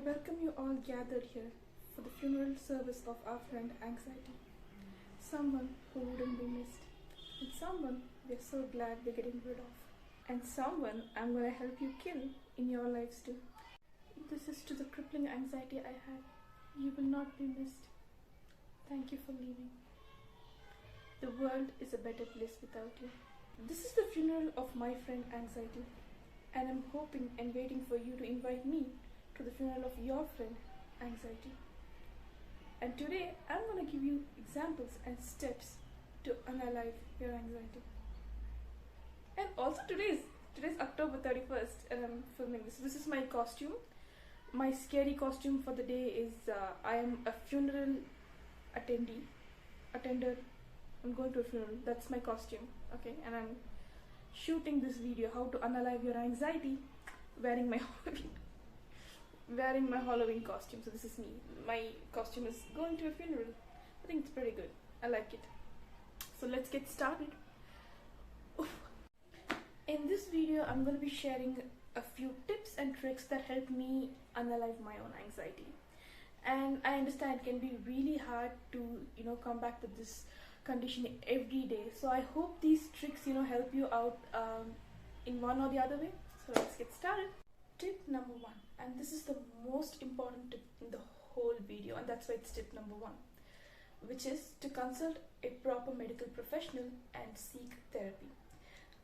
welcome you all gathered here for the funeral service of our friend Anxiety. Someone who wouldn't be missed, and someone we're so glad we're getting rid of, and someone I'm gonna help you kill in your lives too. This is to the crippling anxiety I had. You will not be missed. Thank you for leaving. The world is a better place without you. This is the funeral of my friend Anxiety, and I'm hoping and waiting for you to invite me to the funeral of your friend Anxiety. And today I'm going to give you examples and steps to unalive your anxiety. And also today's October 31st and I'm filming this. This is my costume. My scary costume for the day is I am a funeral attender. I'm going to a funeral. That's my costume. Okay, and I'm shooting this video how to unalive your anxiety wearing my Halloween costume. So this is me. My costume is going to a funeral. I think it's pretty good. I like it. So let's get started. In this video, I'm going to be sharing a few tips and tricks that help me unalive my own anxiety. And I understand it can be really hard to, combat with this condition every day. So I hope these tricks, help you out in one or the other way. So let's get started. Tip number 1, and this is the most important tip in the whole video, and that's why it's tip number 1, which is to consult a proper medical professional and seek therapy.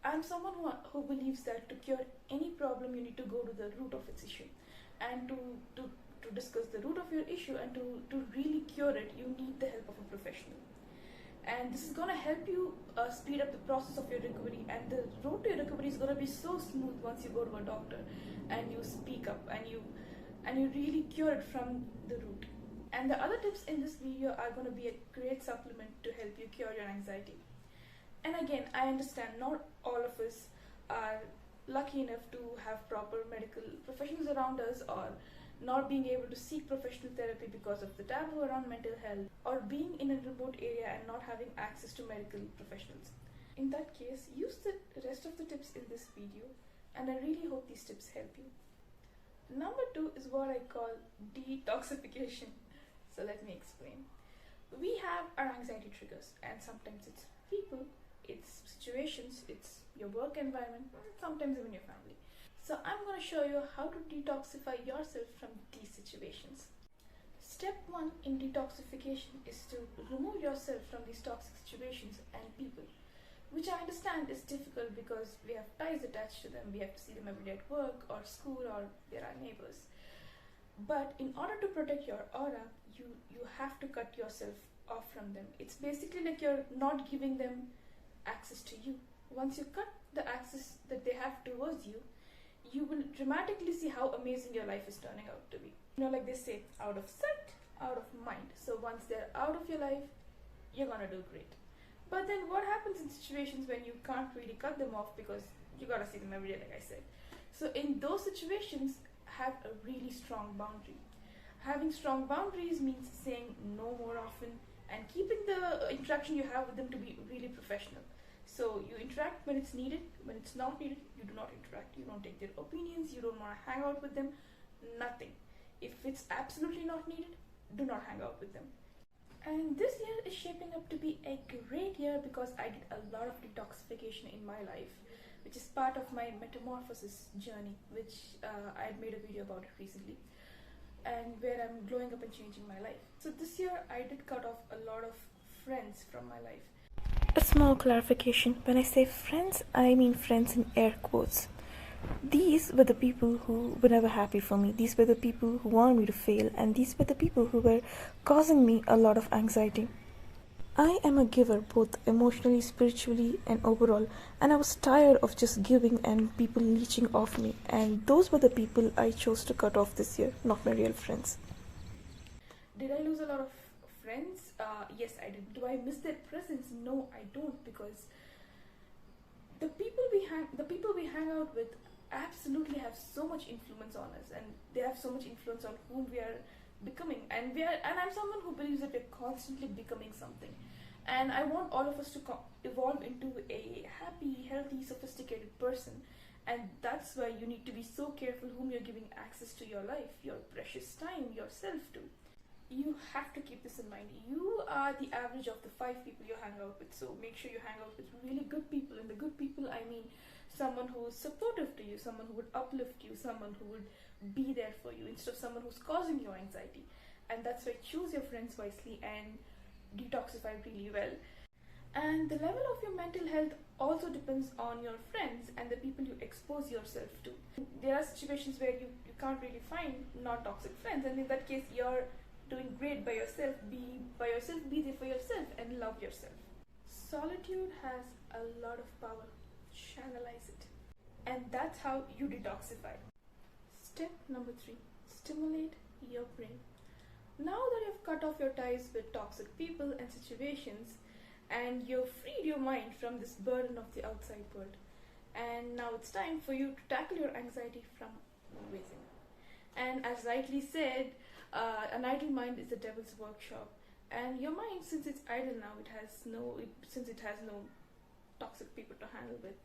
I'm someone who believes that to cure any problem you need to go to the root of its issue, and to discuss the root of your issue and to really cure it, you need the help of a professional. And this is going to help you speed up the process of your recovery, and the road to your recovery is going to be so smooth once you go to a doctor and you speak up and you really cure it from the root. And the other tips in this video are going to be a great supplement to help you cure your anxiety. And again, I understand not all of us are lucky enough to have proper medical professionals around us, or not being able to seek professional therapy because of the taboo around mental health, or being in a remote area and not having access to medical professionals. In that case, use the rest of the tips in this video, and I really hope these tips help you. Number 2 is what I call detoxification. So let me explain. We have our anxiety triggers, and sometimes it's people, it's situations, it's your work environment, sometimes even your family. So I'm going to show you how to detoxify yourself from these situations. Step 1 in detoxification is to remove yourself from these toxic situations and people, which I understand is difficult because we have ties attached to them. We have to see them every day at work or school, or they're our neighbors. But in order to protect your aura, you have to cut yourself off from them. It's basically like you're not giving them access to you. Once you cut the access that they have towards you, you will dramatically see how amazing your life is turning out to be. Like they say, out of sight, out of mind. So once they're out of your life, you're gonna do great. But then what happens in situations when you can't really cut them off because you gotta see them every day, like I said. So in those situations, have a really strong boundary. Having strong boundaries means saying no more often and keeping the interaction you have with them to be really professional. So you interact when it's needed. When it's not needed, you do not interact. You don't take their opinions. You don't want to hang out with them. Nothing. If it's absolutely not needed, do not hang out with them. And this year is shaping up to be a great year because I did a lot of detoxification in my life, which is part of my metamorphosis journey, which I had made a video about it recently, and where I'm glowing up and changing my life. So this year I did cut off a lot of friends from my life. A small clarification, when I say friends, I mean friends in air quotes. These were the people who were never happy for me. These were the people who wanted me to fail, and these were the people who were causing me a lot of anxiety. I am a giver, both emotionally, spiritually, and overall, and I was tired of just giving and people leeching off me, and those were the people I chose to cut off this year, not my real friends. Did I lose a lot of friends? Yes, I did. Do I miss their presence? No, I don't, because the people we hang out with absolutely have so much influence on us, and they have so much influence on whom we are becoming, and I'm someone who believes that we're constantly becoming something, and I want all of us to evolve into a happy, healthy, sophisticated person. And that's why you need to be so careful whom you're giving access to your life, your precious time, yourself to. You have to keep this in mind. You are the average of the 5 people you hang out with, so make sure you hang out with really good people. And the good people, I mean someone who is supportive to you, someone who would uplift you, someone who would be there for you instead of someone who's causing you anxiety. And that's why choose your friends wisely and detoxify really well. And the level of your mental health also depends on your friends and the people you expose yourself to. There are situations where you can't really find non-toxic friends, and in that case you're doing great by yourself. Be by yourself, be there for yourself, and love yourself. Solitude has a lot of power. Channelize it. And that's how you detoxify. Step number 3. Stimulate your brain. Now that you've cut off your ties with toxic people and situations, and you've freed your mind from this burden of the outside world, and now it's time for you to tackle your anxiety from within. And as rightly said, an idle mind is the devil's workshop. And your mind, since it's idle now, since it has no toxic people to handle with,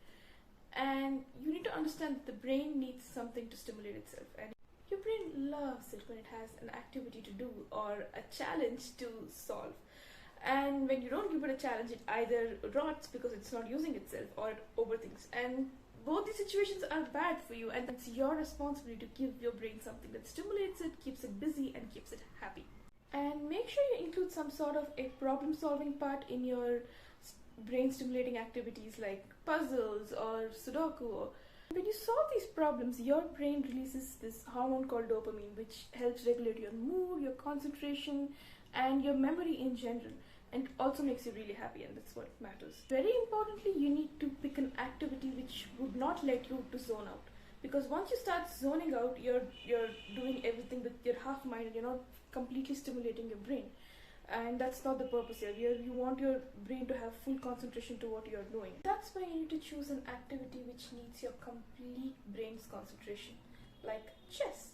and you need to understand that the brain needs something to stimulate itself, and your brain loves it when it has an activity to do or a challenge to solve. And when you don't give it a challenge, it either rots because it's not using itself, or it overthinks. And both these situations are bad for you, and it's your responsibility to give your brain something that stimulates it, keeps it busy, and keeps it happy. And make sure you include some sort of a problem solving part in your brain stimulating activities like puzzles or Sudoku. When you solve these problems, your brain releases this hormone called dopamine, which helps regulate your mood, your concentration, and your memory in general. And it also makes you really happy, and that's what matters. Very importantly, you need to pick an activity which would not let you to zone out. Because once you start zoning out, you're doing everything with your half mind, and you're not completely stimulating your brain. And that's not the purpose here. You want your brain to have full concentration to what you're doing. That's why you need to choose an activity which needs your complete brain's concentration, like chess,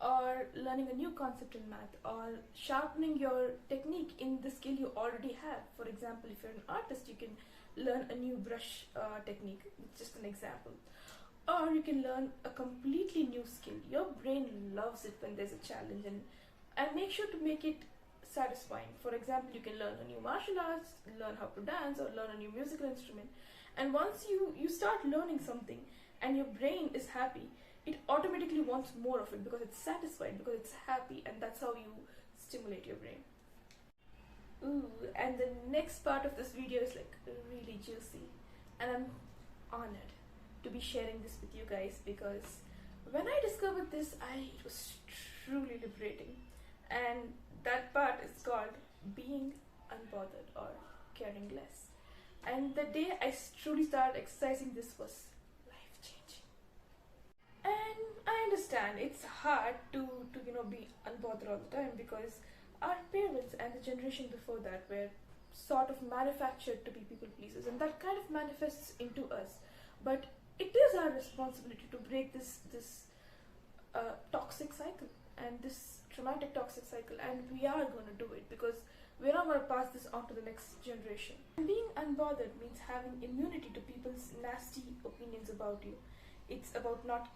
or learning a new concept in math, or sharpening your technique in the skill you already have. For example, if you're an artist, you can learn a new brush technique. It's just an example. Or you can learn a completely new skill. Your brain loves it when there's a challenge, and make sure to make it satisfying. For example, you can learn a new martial arts, learn how to dance, or learn a new musical instrument. And once you start learning something and your brain is happy, it automatically wants more of it because it's satisfied, because it's happy, and that's how you stimulate your brain. Ooh, and the next part of this video is like really juicy, and I'm honored to be sharing this with you guys, because when I discovered this, it was truly liberating. And that part is called being unbothered or caring less. And the day I truly started exercising this was life-changing. And I understand it's hard to be unbothered all the time, because our parents and the generation before that were sort of manufactured to be people pleasers, and that kind of manifests into us. But it is our responsibility to break this toxic cycle, and this traumatic toxic cycle, and we are going to do it, because we're not going to pass this on to the next generation. And being unbothered means having immunity to people's nasty opinions about you. It's about not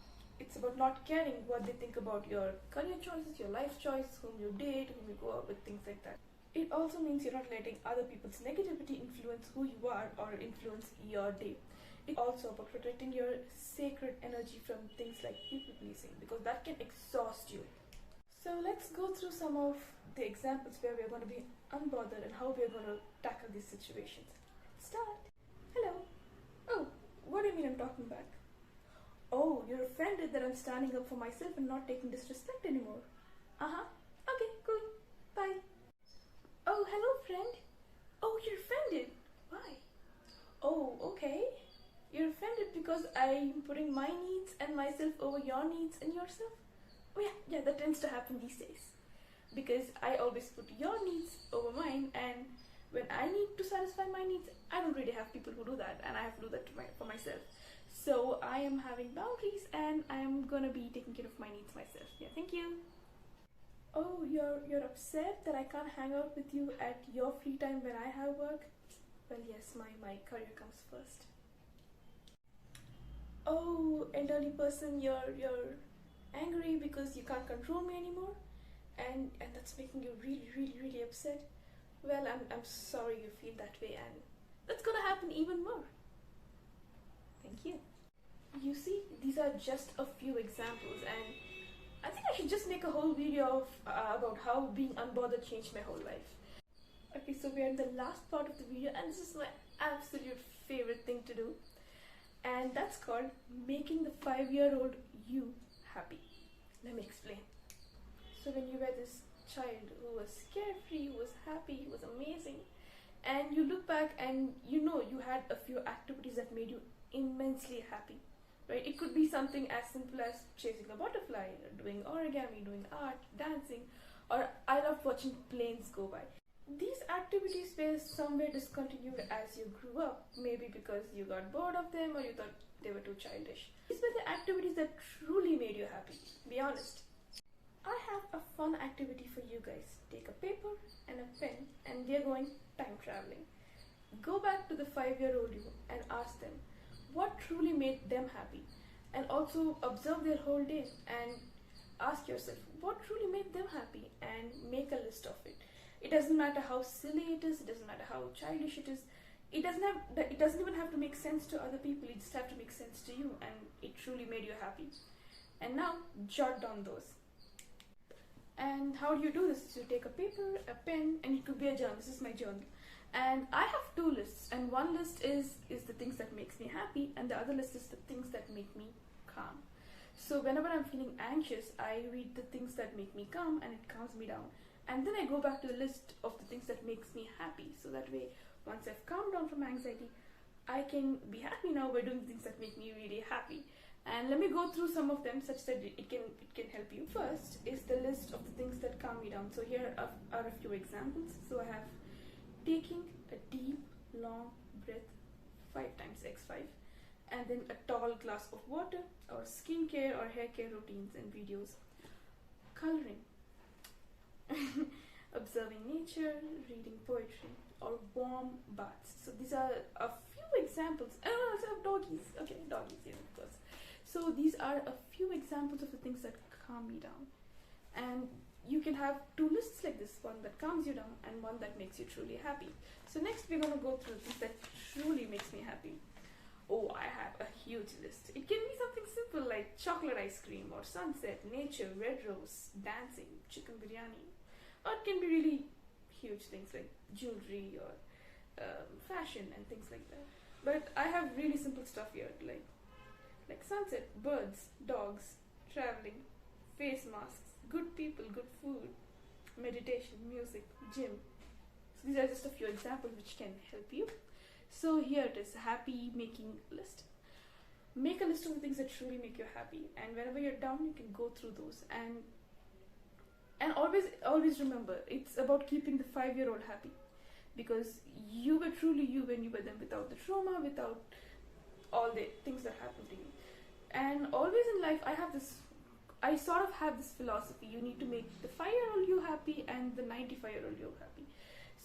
caring what they think about your career choices, your life choice, whom you date, whom you go out with, things like that. It also means you're not letting other people's negativity influence who you are or influence your day. It's also about protecting your sacred energy from things like people pleasing, because that can exhaust you. So let's go through some of the examples where we're going to be unbothered and how we're going to tackle these situations. Let's start. Hello. Oh, what do you mean I'm talking back? Oh, you're offended that I'm standing up for myself and not taking disrespect anymore. Uh-huh. Okay, cool. Bye. Oh, hello, friend. Oh, you're offended. Why? Oh, okay. You're offended because I'm putting my needs and myself over your needs and yourself? Oh yeah, that tends to happen these days. Because I always put your needs over mine, and when I need to satisfy my needs, I don't really have people who do that, and I have to do that for myself. So I am having boundaries, and I'm gonna be taking care of my needs myself. Yeah, thank you. Oh, you're upset that I can't hang out with you at your free time when I have work? Well, yes, my career comes first. oh, elderly person, you're angry because you can't control me anymore, and that's making you really upset. Well, I'm sorry you feel that way, and that's gonna happen even more. Thank you. You see, these are just a few examples, and I think I should just make a whole video of about how being unbothered changed my whole life. Okay, so we're in the last part of the video, and this is my absolute favorite thing to do, and that's called making the 5-year-old you happy. Let me explain. So when you were this child who was carefree, who was happy, who was amazing, and you look back and you know you had a few activities that made you immensely happy, right? It could be something as simple as chasing a butterfly, or doing origami, doing art, dancing, or I loved watching planes go by. These activities were somewhere discontinued as you grew up, maybe because you got bored of them or you thought they were too childish. These were the activities that truly made you happy. Be honest. I have a fun activity for you guys. Take a paper and a pen, and we are going time traveling. Go back to the 5-year-old you and ask them what truly made them happy, and also observe their whole day and ask yourself what truly made them happy and make a list of it. It doesn't matter how silly it is, it doesn't matter how childish it is, it doesn't even have to make sense to other people, it just have to make sense to you, and it truly made you happy. And now jot down those. And how do you do this? You take a paper, a pen, and it could be a journal. This is my journal. And I have 2 lists, and one list is the things that makes me happy, and the other list is the things that make me calm. So whenever I'm feeling anxious, I read the things that make me calm, and it calms me down. And then I go back to the list of the things that makes me happy. So that way, once I've calmed down from anxiety, I can be happy now by doing things that make me really happy. And let me go through some of them such that it can help you. First is the list of the things that calm me down. So here are a few examples. So I have taking a deep, long breath 5 times x5, and then a tall glass of water, or skincare or hair care routines and videos. Coloring, observing nature, reading poetry, or warm baths. So these are a few examples. Oh, I also have doggies. Okay, doggies, yes, of course. So these are a few examples of the things that calm me down. And you can have 2 lists like this, one that calms you down and one that makes you truly happy. So next we're going to go through things that truly makes me happy. Oh, I have a huge list. It can be something simple like chocolate ice cream, or sunset, nature, red rose, dancing, chicken biryani. Or it can be really huge things like jewelry or fashion and things like that. But I have really simple stuff here, like sunset, birds, dogs, traveling, face masks, good people, good food, meditation, music, gym. So these are just a few examples which can help you. So here it is, happy making list. Make a list of the things that truly make you happy, and whenever you're down you can go through those, and always remember, it's about keeping the 5-year-old happy, because you were truly you when you were them, without the trauma, without all the things that happened to you. And always in life I sort of have this philosophy: you need to make the 5-year-old you happy and the 95-year-old you happy.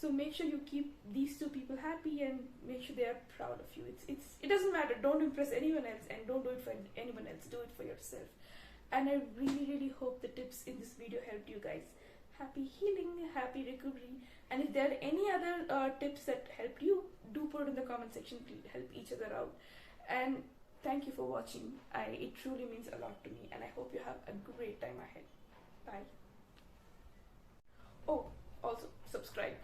So make sure you keep these 2 people happy and make sure they are proud of you. It doesn't matter. Don't impress anyone else, and don't do it for anyone else. Do it for yourself. And I really hope the tips in this video helped you guys. Happy healing, happy recovery. And if there are any other tips that helped you, do put it in the comment section to help each other out. And thank you for watching. It truly means a lot to me, and I hope you have a great time ahead. Bye. Oh, also subscribe.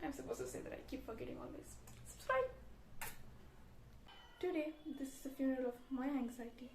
I'm supposed to say that, I keep forgetting always. Subscribe. Today, this is the funeral of my anxiety.